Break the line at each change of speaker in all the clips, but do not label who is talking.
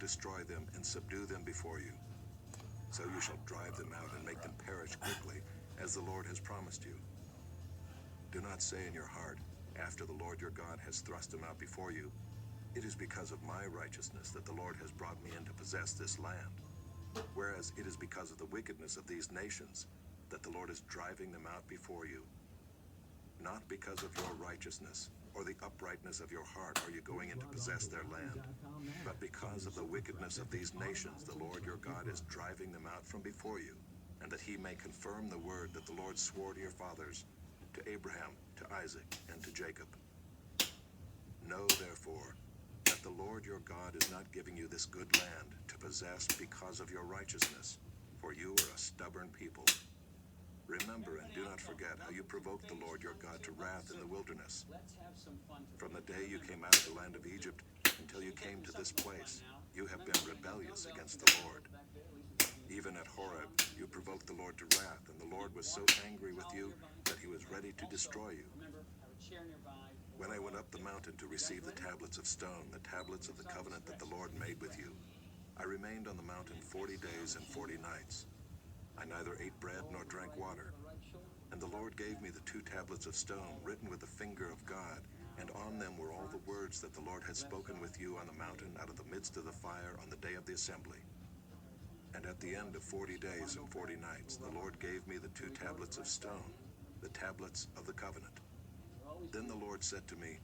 destroy them and subdue them before you. So you shall drive them out and make them perish quickly, as the Lord has promised you. Do not say in your heart, after the Lord your God has thrust them out before you, it is because of my righteousness that the Lord has brought me in to possess this land. Whereas it is because of the wickedness of these nations that the Lord is driving them out before you. Not because of your righteousness or the uprightness of your heart are you going in to possess their land, but because of the wickedness of these nations the Lord your God is driving them out from before you, and that he may confirm the word that the Lord swore to your fathers, to Abraham, to Isaac, and to Jacob. Know, therefore, that the Lord your God is not giving you this good land to possess because of your righteousness, for you are a stubborn people. Remember and do not forget how you provoked the Lord your God to wrath in the wilderness. From the day you came out of the land of Egypt until you came to this place, you have been rebellious against the Lord. Even at Horeb, you provoked the Lord to wrath, and the Lord was so angry with you that he was ready to destroy you. When I went up the mountain to receive the tablets of stone, the tablets of the covenant that the Lord made with you, I remained on the mountain 40 days and 40 nights. I neither ate bread nor drank water. And the Lord gave me the 2 tablets of stone written with the finger of God, and on them were all the words that the Lord had spoken with you on the mountain out of the midst of the fire on the day of the assembly. And at the end of 40 days and 40 nights, the Lord gave me the 2 tablets of stone, the tablets of the covenant. Then the Lord said to me,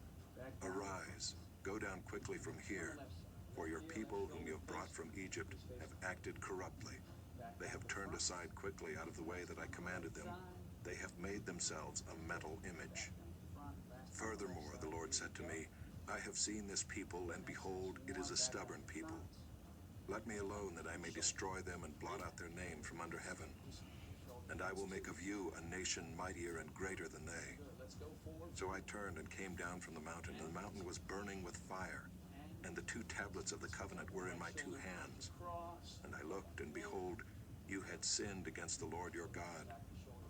Arise, go down quickly from here, for your people whom you have brought from Egypt have acted corruptly. They have turned aside quickly out of the way that I commanded them. They have made themselves a metal image. Furthermore, the Lord said to me, I have seen this people, and behold, it is a stubborn people. Let me alone that I may destroy them and blot out their name from under heaven. And I will make of you a nation mightier and greater than they. So I turned and came down from the mountain, and the mountain was burning with fire, and the 2 tablets of the covenant were in my 2 hands. And I looked, and behold, you had sinned against the Lord your God.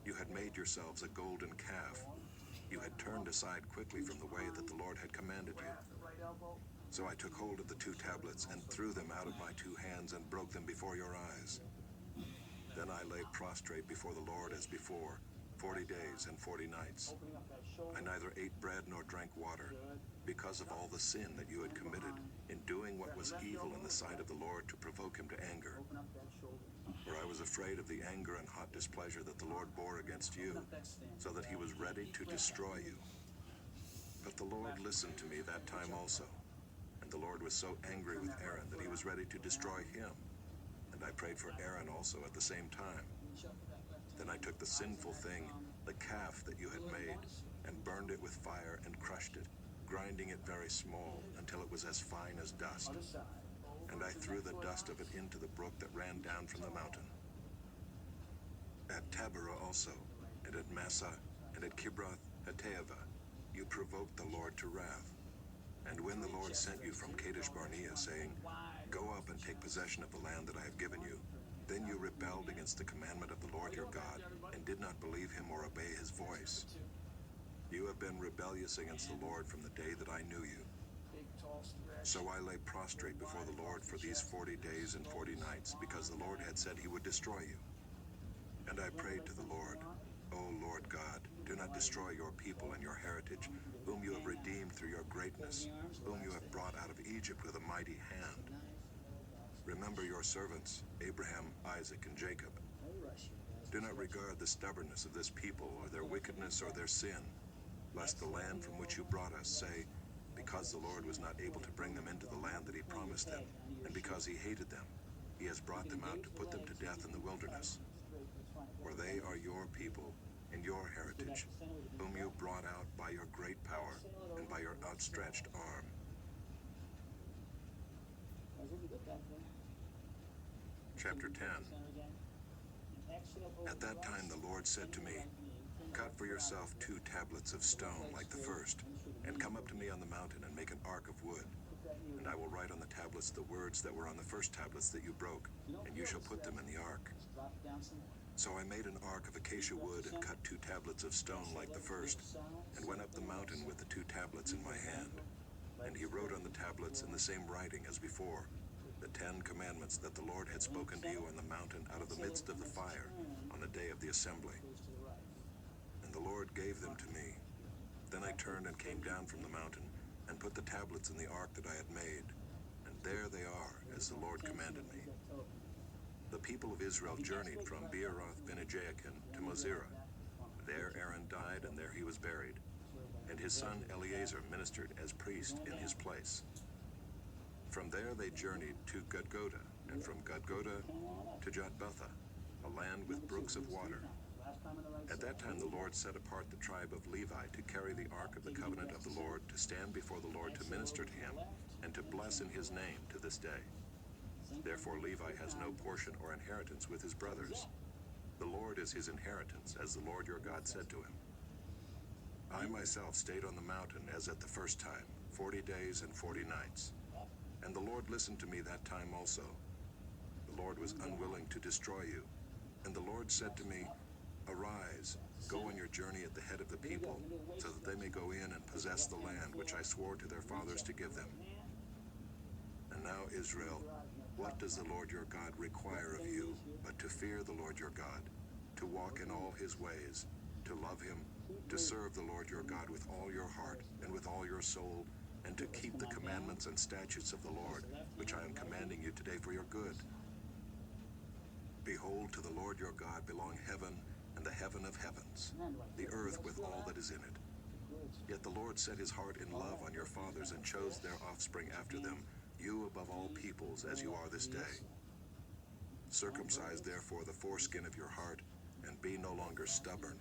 You had made yourselves a golden calf. You had turned aside quickly from the way that the Lord had commanded you. So I took hold of the 2 tablets and threw them out of my 2 hands and broke them before your eyes. Then I lay prostrate before the Lord as before, 40 days and 40 nights. I neither ate bread nor drank water, because of all the sin that you had committed in doing what was evil in the sight of the Lord to provoke him to anger. For I was afraid of the anger and hot displeasure that the Lord bore against you, so that he was ready to destroy you. But the Lord listened to me that time also, and the Lord was so angry with Aaron that he was ready to destroy him. And I prayed for Aaron also at the same time. Then I took the sinful thing, the calf that you had made, and burned it with fire and crushed it, grinding it very small until it was as fine as dust. And I threw the dust of it into the brook that ran down from the mountain. At Taberah also, and at Massah, and at Kibroth Hattaavah, you provoked the Lord to wrath. And when the Lord sent you from Kadesh Barnea, saying, Go up and take possession of the land that I have given you, then you rebelled against the commandment of the Lord your God, and did not believe him or obey his voice. You have been rebellious against the Lord from the day that I knew you. So I lay prostrate before the Lord for these 40 days and 40 nights, because the Lord had said he would destroy you. And I prayed to the Lord, O Lord God, do not destroy your people and your heritage, whom you have redeemed through your greatness, whom you have brought out of Egypt with a mighty hand. Remember your servants, Abraham, Isaac, and Jacob. Do not regard the stubbornness of this people, or their wickedness, or their sin, lest the land from which you brought us say, because the Lord was not able to bring them into the land that he promised them, and because he hated them, he has brought them out to put them to death in the wilderness. For they are your people and your heritage, whom you brought out by your great power and by your outstretched arm. Chapter 10. At that time the Lord said to me, Cut for yourself 2 tablets of stone like the first, and come up to me on the mountain and make an ark of wood. And I will write on the tablets the words that were on the first tablets that you broke, and you shall put them in the ark. So I made an ark of acacia wood and cut 2 tablets of stone like the first, and went up the mountain with the 2 tablets in my hand. And he wrote on the tablets in the same writing as before, the 10 commandments that the Lord had spoken to you on the mountain out of the midst of the fire on the day of the assembly. And the Lord gave them to me. Then I turned and came down from the mountain and put the tablets in the ark that I had made. And there they are, as the Lord commanded me. The people of Israel journeyed from Beeroth-Benejakin to Mosera. There Aaron died, and there he was buried. And his son Eleazar ministered as priest in his place. From there they journeyed to Gudgoda, and from Gudgoda to Jotbatha, a land with brooks of water. At that time the Lord set apart the tribe of Levi to carry the ark of the covenant of the Lord, to stand before the Lord to minister to him, and to bless in his name to this day. Therefore Levi has no portion or inheritance with his brothers. The Lord is his inheritance, as the Lord your God said to him. I myself stayed on the mountain as at the first time, 40 days and 40 nights. And the Lord listened to me that time also. The Lord was unwilling to destroy you. And the Lord said to me, Arise, go on your journey at the head of the people, so that they may go in and possess the land which I swore to their fathers to give them. And now, Israel, what does the Lord your God require of you but to fear the Lord your God, to walk in all his ways, to love him, to serve the Lord your God with all your heart and with all your soul, and to keep the commandments and statutes of the Lord, which I am commanding you today for your good? Behold, to the Lord your God belong heaven and the heaven of heavens, the earth with all that is in it. Yet the Lord set his heart in love on your fathers and chose their offspring after them, you above all peoples as you are this day. Circumcise therefore the foreskin of your heart, and be no longer stubborn.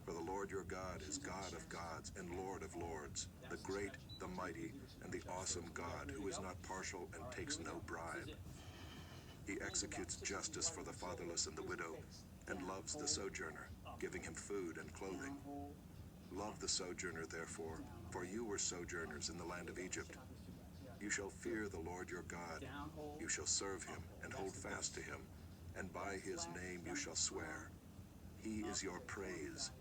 For the Lord your God is God of gods and Lord of lords, the great, the mighty, and the awesome God, who is not partial and takes no bribe. He executes justice for the fatherless and the widow, and loves the sojourner, giving him food and clothing. Love the sojourner, therefore, for you were sojourners in the land of Egypt. You shall fear the Lord your God. You shall serve him and hold fast to him, and by his name you shall swear. He is your praise.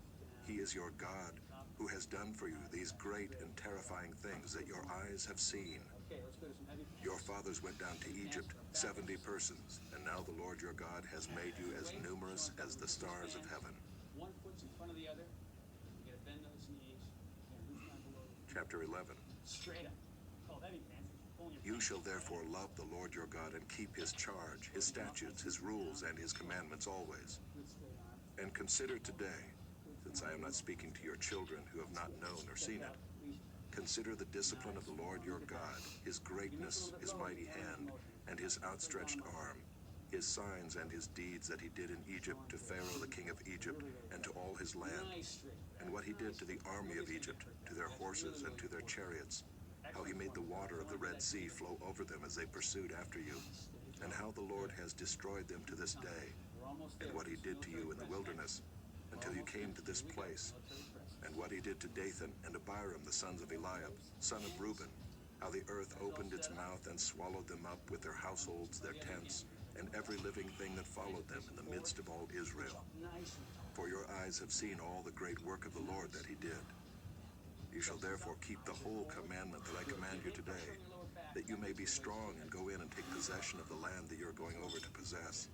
He is your God, who has done for you these great and terrifying things that your eyes have seen. Your fathers went down to Egypt, 70 persons, and now the Lord your God has made you as numerous as the stars of heaven.
One foot's in front of the other. You gotta bend those knees.
Chapter 11.
Straight up. Oh, that'd be fancy.
You shall therefore love the Lord your God and keep his charge, his statutes, his rules, and his commandments always. And consider today, since I am not speaking to your children who have not known or seen it, consider the discipline of the Lord your God, his greatness, his mighty hand, and his outstretched arm, his signs and his deeds that he did in Egypt to Pharaoh the king of Egypt and to all his land, and what he did to the army of Egypt, to their horses and to their chariots, how he made the water of the Red Sea flow over them as they pursued after you, and how the Lord has destroyed them to this day, and what he did to you in the wilderness until you came to this place, and what he did to Dathan and Abiram, the sons of Eliab, son of Reuben, how the earth opened its mouth and swallowed them up with their households, their tents, and every living thing that followed them in the midst of all Israel. For your eyes have seen all the great work of the Lord that he did. You shall therefore keep the whole commandment that I command you today, that you may be strong and go in and take possession of the land that you are going over to possess,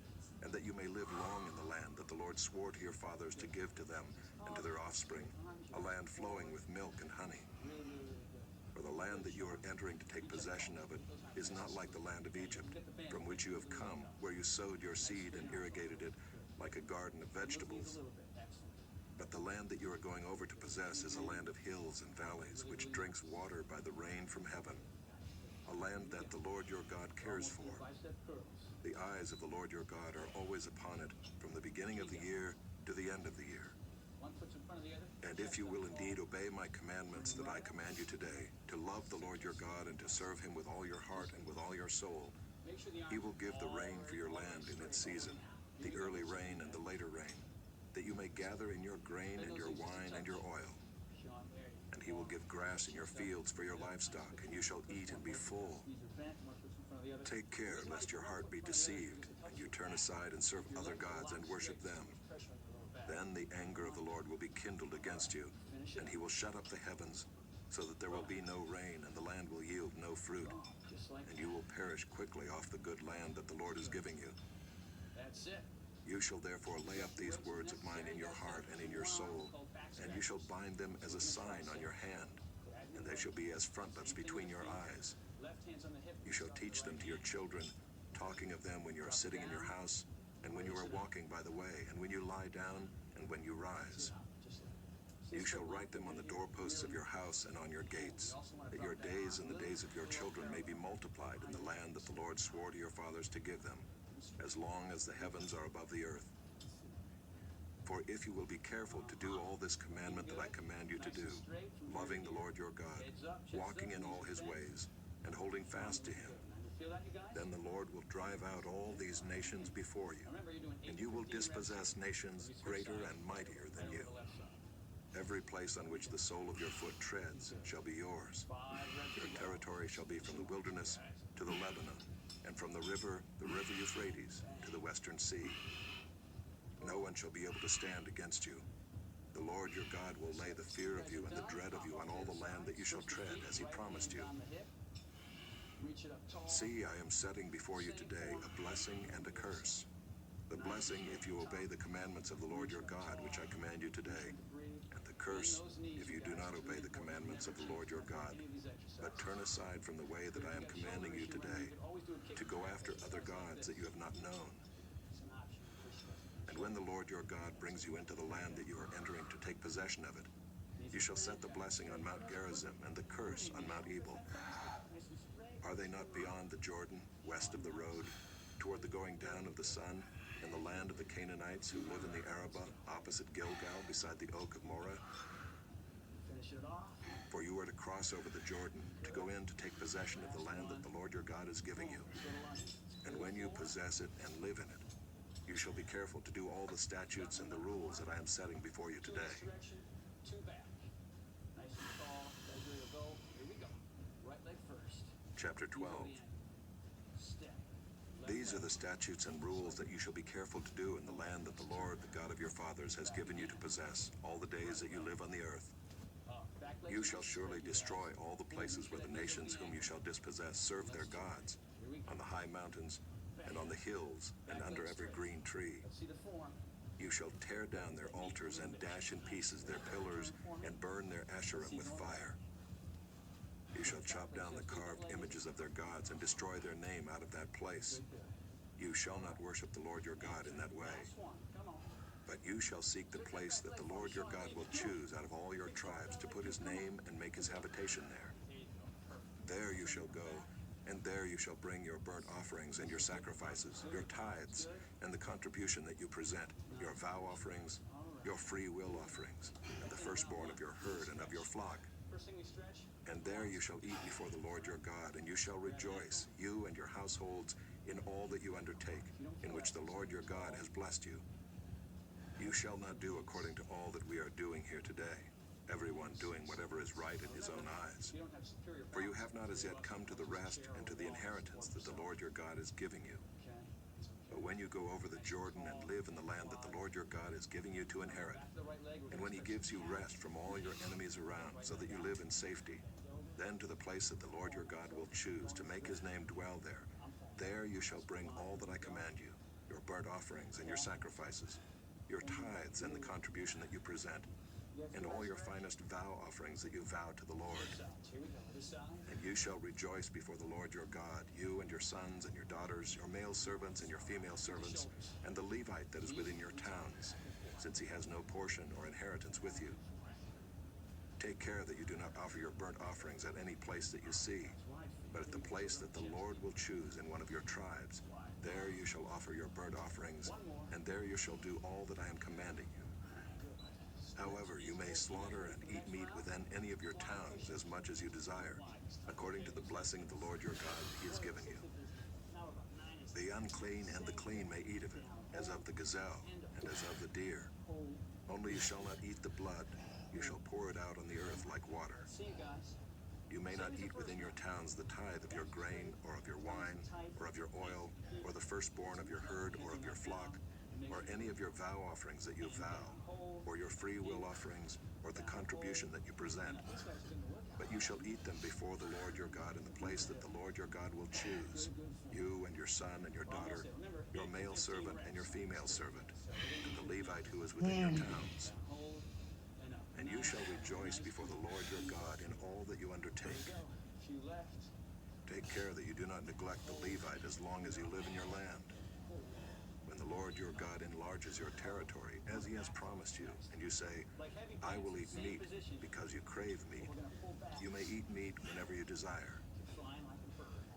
and that you may live long in the land that the Lord swore to your fathers to give to them and to their offspring, a land flowing with milk and honey. For the land that you are entering to take possession of it is not like the land of Egypt, from which you have come, where you sowed your seed and irrigated it like a garden of vegetables. But the land that you are going over to possess is a land of hills and valleys, which drinks water by the rain from heaven, a land that the Lord your God cares for. The eyes of the Lord your God are always upon it, from the beginning of the year to the end of the year. And if you will indeed obey my commandments that I command you today, to love the Lord your God and to serve him with all your heart and with all your soul, he will give the rain for your land in its season, the early rain and the later rain, that you may gather in your grain and your wine and your oil. And he will give grass in your fields for your livestock, and you shall eat and be full. Take care lest your heart be deceived, and you turn aside and serve other gods and worship them. Then the anger of the Lord will be kindled against you, and he will shut up the heavens, so that there will be no rain, and the land will yield no fruit.
Just like
and you will perish quickly off the good land that the Lord is giving you.
that's it.
You shall therefore lay up these words of mine in your heart and in your soul, and you shall bind them as a sign on your hand, and they shall be as frontlets between your eyes.
Left hand's on the hip.
You shall teach them to your children, talking of them when you are sitting in your house, and when you are walking by the way, and when you lie down, and when you rise. You shall write them on the doorposts of your house and on your gates, that your days and the days of your children may be multiplied in the land that the Lord swore to your fathers to give them, as long as the heavens are above the earth. For if you will be careful to do all this commandment that I command you to do, loving the Lord your God, walking in all his ways, and holding fast to him,
Feel that, you guys?
then the Lord will drive out all these nations before you,
Remember, you're doing
and you will dispossess nations greater and mightier than you. Every place on which the sole of your foot treads shall be yours. Your territory shall be from the wilderness to the Lebanon, and from the river Euphrates, to the western sea. No one shall be able to stand against you. The Lord your God will lay the fear of you and the dread of you on all the land that you shall tread, as he promised you. See, I am setting before you today a blessing and a curse. The blessing if you obey the commandments of the Lord your God, which I command you today, and the curse if you do not obey the commandments of the Lord your God, but turn aside from the way that I am commanding you today, to go after other gods that you have not known. And when the Lord your God brings you into the land that you are entering to take possession of it, you shall set the blessing on Mount Gerizim and the curse on Mount Ebal. Are they not beyond the Jordan, west of the road, toward the going down of the sun, in the land of the Canaanites who live in the Arabah, opposite Gilgal, beside the oak of Moreh?
Finish it off.
For you are to cross over the Jordan, to go in to take possession of the land that the Lord your God is giving you. And when you possess it and live in it, you shall be careful to do all the statutes and the rules that I am setting before you today.
Direction, two back. Nice and tall, ready to go. Here we go. Right leg first.
Chapter 12.
Step.
These are the statutes and rules that you shall be careful to do in the land that the Lord, the God of your fathers, has given you to possess all the days that you live on the earth. You shall surely destroy all the places where the nations whom you shall dispossess serve their gods, on the high mountains, and on the hills, and under every green tree.
Let's see the form.
You shall tear down their altars and dash in pieces their pillars, and burn their Asherim with fire. You shall chop down the carved images of their gods and destroy their name out of that place. You shall not worship the Lord your God in that way. But you shall seek the place that the Lord your God will choose out of all your tribes to put his name and make his habitation there. There you shall go, and there you shall bring your burnt offerings and your sacrifices, your tithes, and the contribution that you present, your vow offerings, your free will offerings, and the firstborn of your herd and of your flock.
First thing we stretch.
And there you shall eat before the Lord your God, and you shall rejoice, you and your households, in all that you undertake, in which the Lord your God has blessed you. You shall not do according to all that we are doing here today, everyone doing whatever is right in his own eyes.
You don't have superior
For you have not as yet come to the rest and to the inheritance that the Lord your God is giving you.
Okay.
But when you go over the Jordan and live in the land that the Lord your God is giving you to inherit,
Back to the right leg.
and when he gives you rest from all your enemies around, so that you live in safety, then to the place that the Lord your God will choose to make his name dwell there, there you shall bring all that I command you, your burnt offerings and your sacrifices, your tithes and the contribution that you present, and all your finest vow offerings that you vow to the Lord.
Here we go. This side.
And you shall rejoice before the Lord your God, you and your sons and your daughters, your male servants and your female servants, and the Levite that is within your towns, since he has no portion or inheritance with you. Take care that you do not offer your burnt offerings at any place that you see, but at the place that the Lord will choose in one of your tribes. There you shall offer your burnt offerings, and there you shall do all that I am commanding you. However, you may slaughter and eat meat within any of your towns as much as you desire, according to the blessing of the Lord your God that he has given you. The unclean and the clean may eat of it, as of the gazelle and as of the deer. Only you shall not eat the blood. You shall pour it out on the earth like water.
See you guys.
You may not eat within your towns the tithe of your grain, or of your wine, or of your oil, or the firstborn of your herd, or of your flock, or any of your vow offerings that you vow, or your free will offerings, or the contribution that you present.
This guy's doing the workout.
But you shall eat them before the Lord your God in the place that the Lord your God will choose, you and your son and your daughter, your male servant and your female servant, and the Levite who is within your towns. And you shall rejoice before the Lord your God in all that you undertake. Take care that you do not neglect the Levite as long as you live in your land. When the Lord your God enlarges your territory, as he has promised you, and you say, I will eat meat because you crave meat, you may eat meat whenever you desire.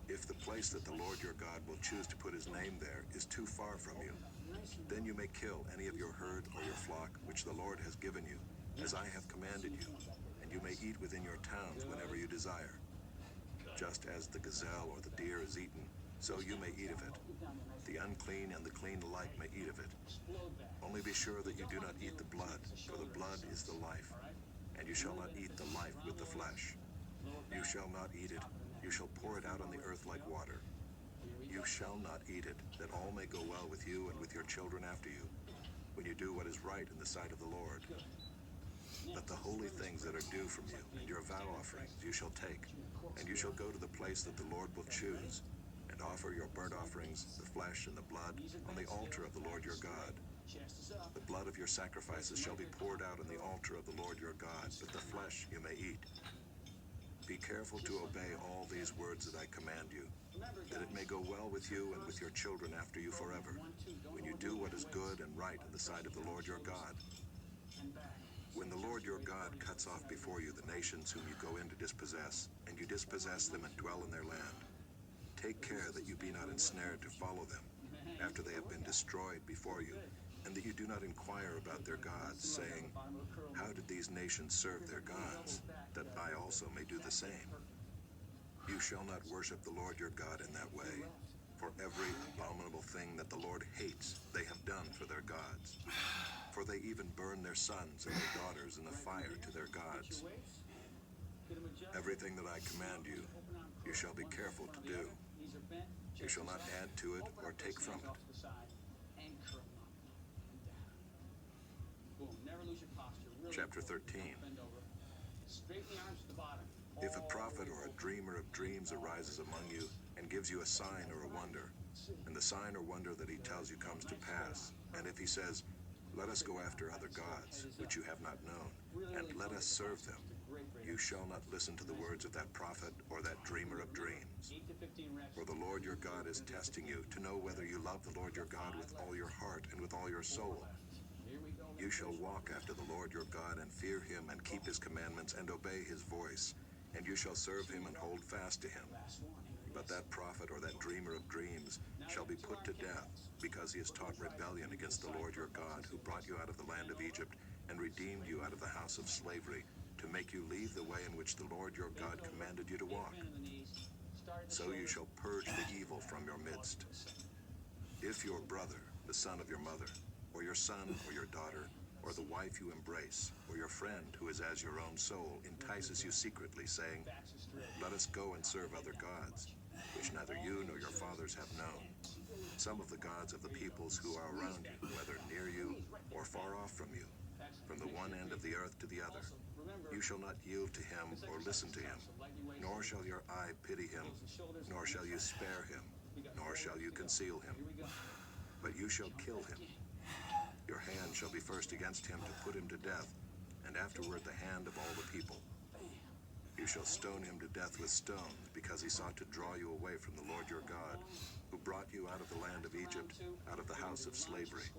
If the place that the Lord your God will choose to put his name there is too far from you, then you may kill any of your herd or your flock which the Lord has given you, as I have commanded you, and you may eat within your towns whenever you desire. Just as the gazelle or the deer is eaten, so you may eat of it. The unclean and the clean alike may eat of it. Only be sure that you do not eat the blood, for the blood is the life, and you shall not eat the life with the flesh. You shall not eat it, you shall pour it out on the earth like water. You shall not eat it, that all may go well with you and with your children after you, when you do what is right in the sight of the Lord. But the holy things that are due from you, and your vow offerings you shall take, and you shall go to the place that the Lord will choose, and offer your burnt offerings, the flesh and the blood, on the altar of the Lord your God. The blood of your sacrifices shall be poured out on the altar of the Lord your God, but the flesh you may eat. Be careful to obey all these words that I command you, that it may go well with you and with your children after you forever, when you do what is good and right in the sight of the Lord your God. When the Lord your God cuts off before you the nations whom you go in to dispossess, and you dispossess them and dwell in their land, take care that you be not ensnared to follow them, after they have been destroyed before you, and that you do not inquire about their gods, saying, how did these nations serve their gods, that I also may do the same? You shall not worship the Lord your God in that way, for every abominable thing that the Lord hates they have done for their gods. For they even burn their sons and their daughters in the fire to their gods. Everything that I command you, you shall be careful to do. You shall not add to it or take from it. Chapter 13. If a prophet or a dreamer of dreams arises among you and gives you a sign or a wonder, and the sign or wonder that he tells you comes to pass, and if he says, let us go after other gods, which you have not known, and let us serve them, you shall not listen to the words of that prophet or that dreamer of dreams. For the Lord your God is testing you to know whether you love the Lord your God with all your heart and with all your soul. You shall walk after the Lord your God and fear him and keep his commandments and obey his voice, and you shall serve him and hold fast to him. But that prophet or that dreamer of dreams shall be put to death, because he has taught rebellion against the Lord your God, who brought you out of the land of Egypt and redeemed you out of the house of slavery, to make you leave the way in which the Lord your God commanded you to walk. So you shall purge the evil from your midst. If your brother, the son of your mother, or your son or your daughter, or the wife you embrace, or your friend who is as your own soul, entices you secretly, saying, let us go and serve other gods, which neither you nor your fathers have known, some of the gods of the peoples who are around you, whether near you or far off from you, from the one end of the earth to the other, you shall not yield to him or listen to him, nor shall your eye pity him, nor shall you spare him, nor shall you conceal him, but you shall kill him. Your hand shall be first against him to put him to death, and afterward the hand of all the people. You shall stone him to death with stones, because he sought to draw you away from the Lord your God, who brought you out of the land of Egypt, out of the house of slavery.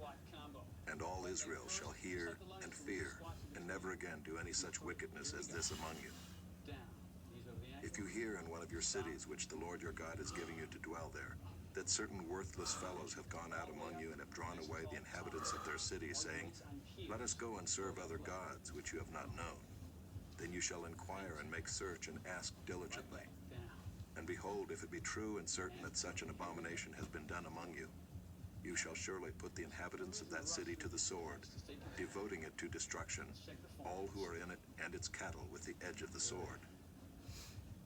And all Israel shall hear and fear, and never again do any such wickedness as this among you. If you hear in one of your cities, which the Lord your God is giving you to dwell there, that certain worthless fellows have gone out among you and have drawn away the inhabitants of their city, saying, let us go and serve other gods, which you have not known, then you shall inquire and make search and ask diligently. And behold, if it be true and certain that such an abomination has been done among you, you shall surely put the inhabitants of that city to the sword, devoting it to destruction, all who are in it and its cattle with the edge of the sword.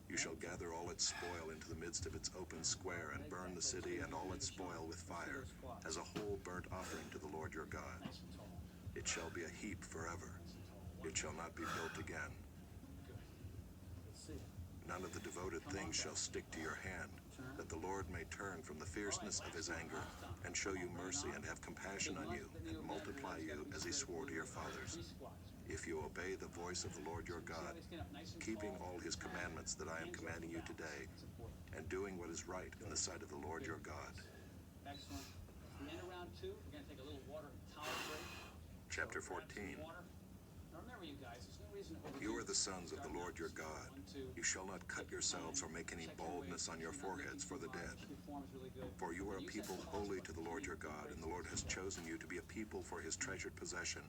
You shall gather all its spoil into the midst of its open square, and burn the city and all its spoil with fire, as a whole burnt offering to the Lord your God. It shall be a heap forever. It shall not be built again. None of the devoted things shall stick to your hand, that the Lord may turn from the fierceness of his anger, and show you mercy and have compassion on you, and multiply you as he swore to your fathers. If you obey the voice of the Lord your God, keeping all his commandments that I am commanding you today, and doing what is right in the sight of the Lord your God.
Excellent. At the end of round 2, we're going to take a little water and towel break.
Chapter
So, grab
14.
some water. Now remember, you guys, there's no reason to overdo
You are
this.
the sons of the Lord your God. You shall not cut yourselves or make any baldness on your foreheads for the dead. For you are a people holy to the Lord your God, and the Lord has chosen you to be a people for his treasured possession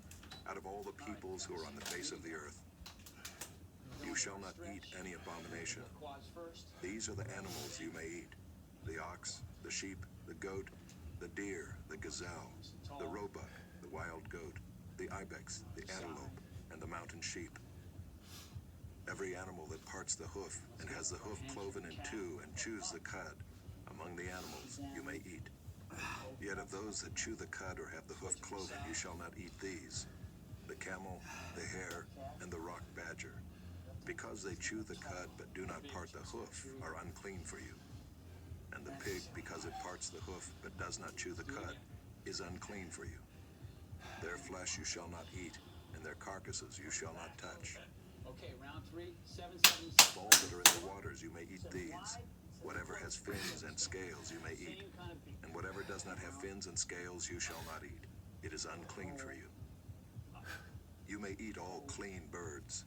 out of all the peoples who are on the face of the earth. You shall not eat any abomination. These are the animals you may eat: the ox, the sheep, the goat, the deer, the gazelle, the roebuck, the wild goat, the ibex, the antelope, and the mountain sheep. Every animal that parts the hoof and has the hoof cloven in two and chews the cud, among the animals you may eat. Yet of those that chew the cud or have the hoof cloven, you shall not eat these: the camel, the hare, and the rock badger. Because they chew the cud but do not part the hoof, are unclean for you. And the pig, because it parts the hoof but does not chew the cud, is unclean for you. Their flesh you shall not eat, and their carcasses you shall not touch.
Okay, round 3, 7, 7,
Of all that are in the waters you may eat these. Whatever has fins and scales you may eat, and whatever does not have fins and scales you shall not eat. It is unclean for you. You may eat all clean birds.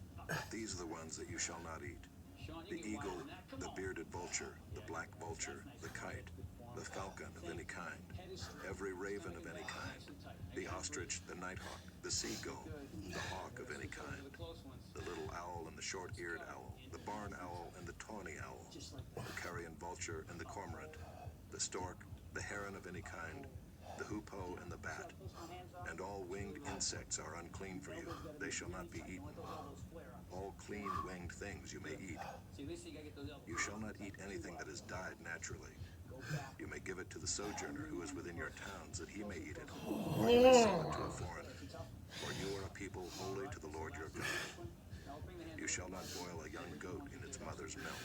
These are the ones that you shall not eat: the eagle, the bearded vulture, the black vulture, the kite, the falcon of any kind, every raven of any kind, the ostrich, the nighthawk, the seagull, the hawk of any kind, the little owl and the short-eared owl, the barn owl and the tawny owl, the carrion vulture and the cormorant, the stork, the heron of any kind, the hoopoe and the bat. And all winged insects are unclean for you. They shall not be eaten. All clean winged things you may eat. You shall not eat anything that is died naturally. You may give it to the sojourner who is within your towns, that he may eat it, or you may sell it to a foreigner. For you are a people holy to the Lord your God. You shall not boil a young goat in its mother's milk.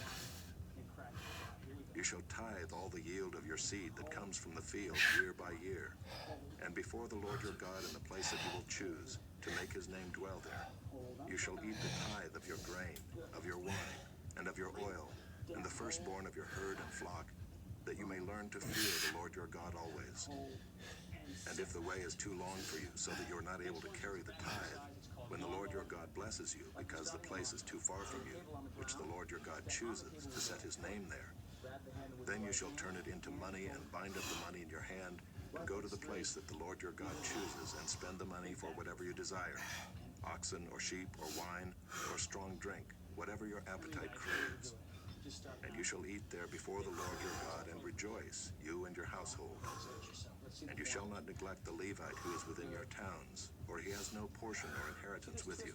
You shall tithe all the yield of your seed that comes from the field year by year, and before the Lord your God in the place that he will choose, to make his name dwell there. You shall eat the tithe of your grain, of your wine, and of your oil, and the firstborn of your herd and flock, that you may learn to fear the Lord your God always. And if the way is too long for you, so that you are not able to carry the tithe, when the Lord your God blesses you, because the place is too far from you, which the Lord your God chooses to set his name there, then you shall turn it into money and bind up the money in your hand, and go to the place that the Lord your God chooses, and spend the money for whatever you desire: oxen or sheep or wine or strong drink, whatever your appetite craves. And you shall eat there before the Lord your God, and rejoice, you and your household. And you shall not neglect the Levite who is within your towns, for he has no portion or inheritance with you.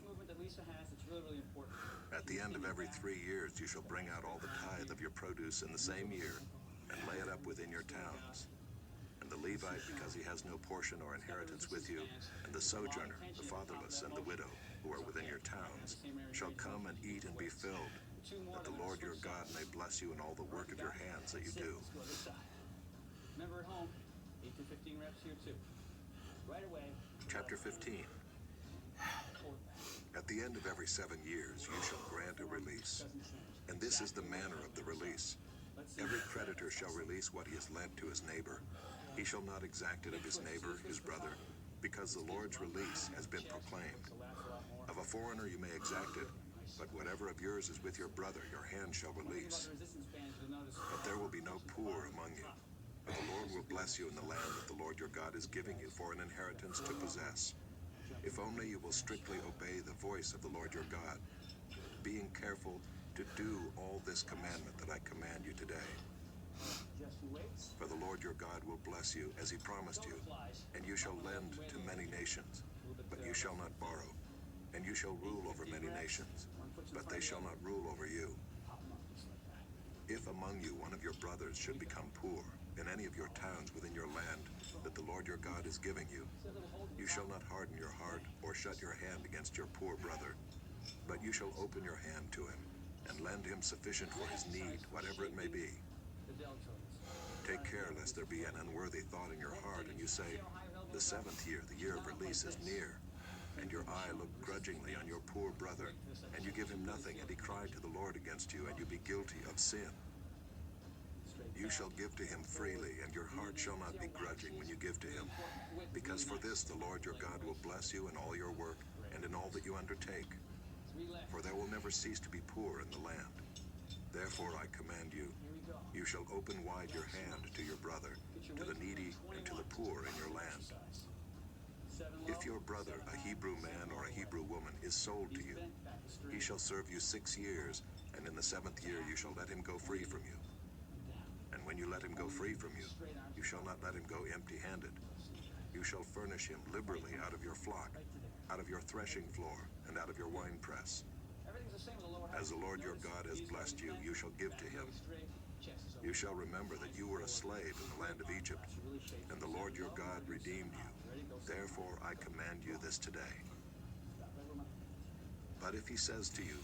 At the end of every 3 years you shall bring out all the tithe of your produce in the same year, and lay it up within your towns. And the Levite, because he has no portion or inheritance with you, and the sojourner, the fatherless, and the widow, who are within your towns, shall come and eat and be filled, that the Lord your God may bless you in all the work of your hands that you do.
Remember at home, 8 to 15 reps here too. Right away.
Chapter 15. At the end of every 7 years you shall grant a release, and this is the manner of the release. Every creditor shall release what he has lent to his neighbor. He shall not exact it of his neighbor, his brother, because the Lord's release has been proclaimed. Of a foreigner you may exact it, but whatever of yours is with your brother, your hand shall release. But there will be no poor among you, for the Lord will bless you in the land that the Lord your God is giving you for an inheritance to possess, if only you will strictly obey the voice of the Lord your God, being careful to do all this commandment that I command you today. For the Lord your God will bless you as he promised you, and you shall lend to many nations, but you shall not borrow, and you shall rule over many nations, but they shall not rule over you. If among you one of your brothers should become poor in any of your towns within your land that the Lord your God is giving you, you shall not harden your heart or shut your hand against your poor brother, but you shall open your hand to him and lend him sufficient for his need, whatever it may be.
The deltoids.
Take care lest there be an unworthy thought in your heart, and you say, "The seventh year, the year of release, is near," and your eye look grudgingly on your poor brother, and you give him nothing, and he cried to the Lord against you, and you be guilty of sin. You shall give to him freely, and your heart shall not be grudging when you give to him. Because for this the Lord your God will bless you in all your work and in all that you undertake. For there will never cease to be poor in the land. Therefore I command you, you shall open wide your hand to your brother, to the needy, and to the poor in your land. If your brother, a Hebrew man or a Hebrew woman, is sold to you, he shall serve you 6 years, and in the 7th year you shall let him go free from you. And when you let him go free from you, you shall not let him go empty-handed. You shall furnish him liberally out of your flock, out of your threshing floor, and out of your winepress. As the Lord your God has blessed you, you shall give to him. You shall remember that you were a slave in the land of Egypt, and the Lord your God redeemed you. Therefore I command you this today. But if he says to you,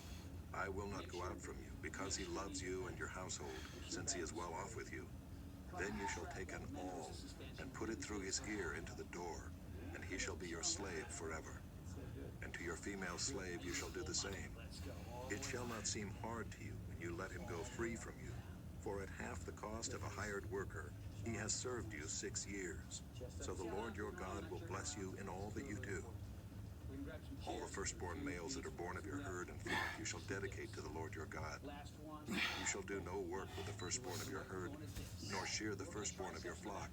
"I will not go out from you," because he loves you and your household, since he is well off with you, then you shall take an awl and put it through his ear into the door, and he shall be your slave forever. And to your female slave you shall do the same. It shall not seem hard to you when you let him go free from you, for at half the cost of a hired worker he has served you 6 years. So the Lord your God will bless you in all that you do. All the firstborn males that are born of your herd and flock you shall dedicate to the Lord your God. You shall do no work with the firstborn of your herd, nor shear the firstborn of your flock.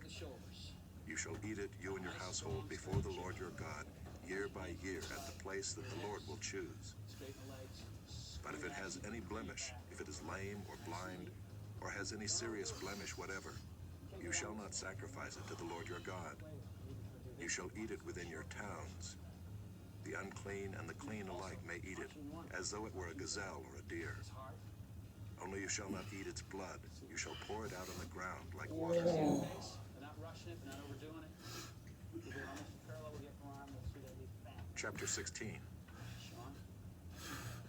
You shall eat it, you and your household, before the Lord your God, year by year, at the place that the Lord will choose. But if it has any blemish, if it is lame or blind, or has any serious blemish whatever, you shall not sacrifice it to the Lord your God. You shall eat it within your towns. The unclean and the clean alike may eat it, as though it were a gazelle or a deer. Only you shall not eat its blood. You shall pour it out on the ground like water.
They're not rushing it, they're not overdoing it. They're almost parallel with your arm. Let's see that big fat.
Chapter 16.
Sean?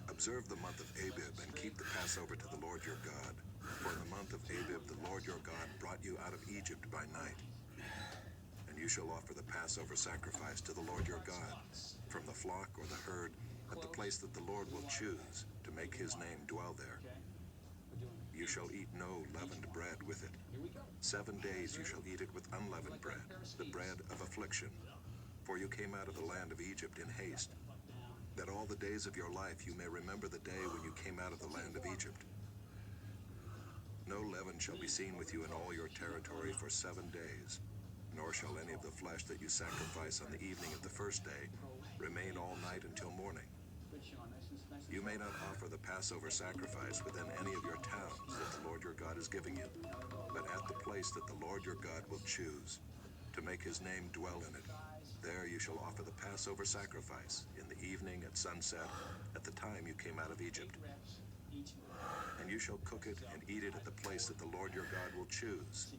Observe the month of Abib and keep the Passover to the Lord your God. For in the month of Abib the Lord your God brought you out of Egypt by night. And you shall offer the Passover sacrifice to the Lord your God, from the flock or the herd, at the place that the Lord will choose, to make his name dwell there. You shall eat no leavened bread with it. 7 days you shall eat it with unleavened bread, the bread of affliction. For you came out of the land of Egypt in haste, that all the days of your life you may remember the day when you came out of the land of Egypt. No leaven shall be seen with you in all your territory for 7 days, nor shall any of the flesh that you sacrifice on the evening of the first day remain all night until morning. You may not offer the Passover sacrifice within any of your towns that the Lord your God is giving you, but at the place that the Lord your God will choose, to make his name dwell in it. There you shall offer the Passover sacrifice in the evening at sunset, at the time you came out of Egypt. And you shall cook it and eat it at the place that the Lord your God will choose.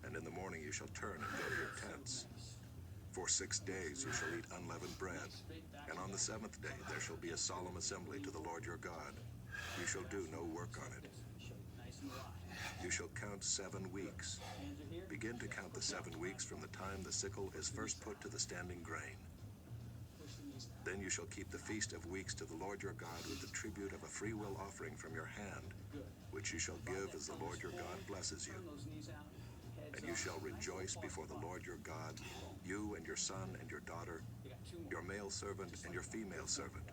And in the morning you shall turn and go to your tents. For 6 days you shall eat unleavened bread, and on the 7th day there shall be a solemn assembly to the Lord your God. You shall do no work on it. You shall count 7 weeks. Begin to count the 7 weeks from the time the sickle is first put to the standing grain. Then you shall keep the feast of weeks to the Lord your God with the tribute of a freewill offering from your hand, which you shall give as the Lord your God blesses you. And you shall rejoice before the Lord your God, you and your son and your daughter, your male servant and your female servant,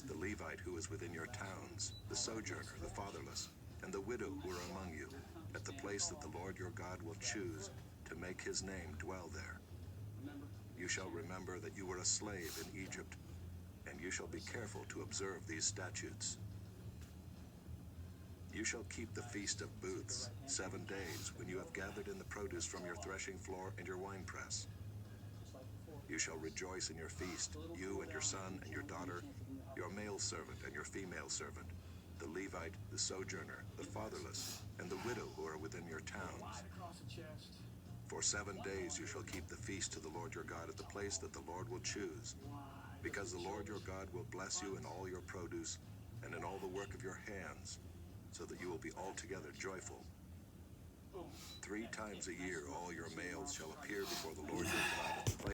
the Levite who is within your towns, the sojourner, the fatherless, and the widow who are among you, at the place that the Lord your God will choose to make his name dwell there. You shall remember that you were a slave in Egypt, and you shall be careful to observe these statutes. You shall keep the Feast of Booths 7 days, when you have gathered in the produce from your threshing floor and your winepress. You shall rejoice in your feast, you and your son and your daughter, your male servant and your female servant, the Levite, the sojourner, the fatherless, and the widow who are within your towns. For 7 days you shall keep the feast to the Lord your God at the place that the Lord will choose, because the Lord your God will bless you in all your produce, and in all the work of your hands, so that you will be altogether joyful. 3 times a year all your males shall appear before the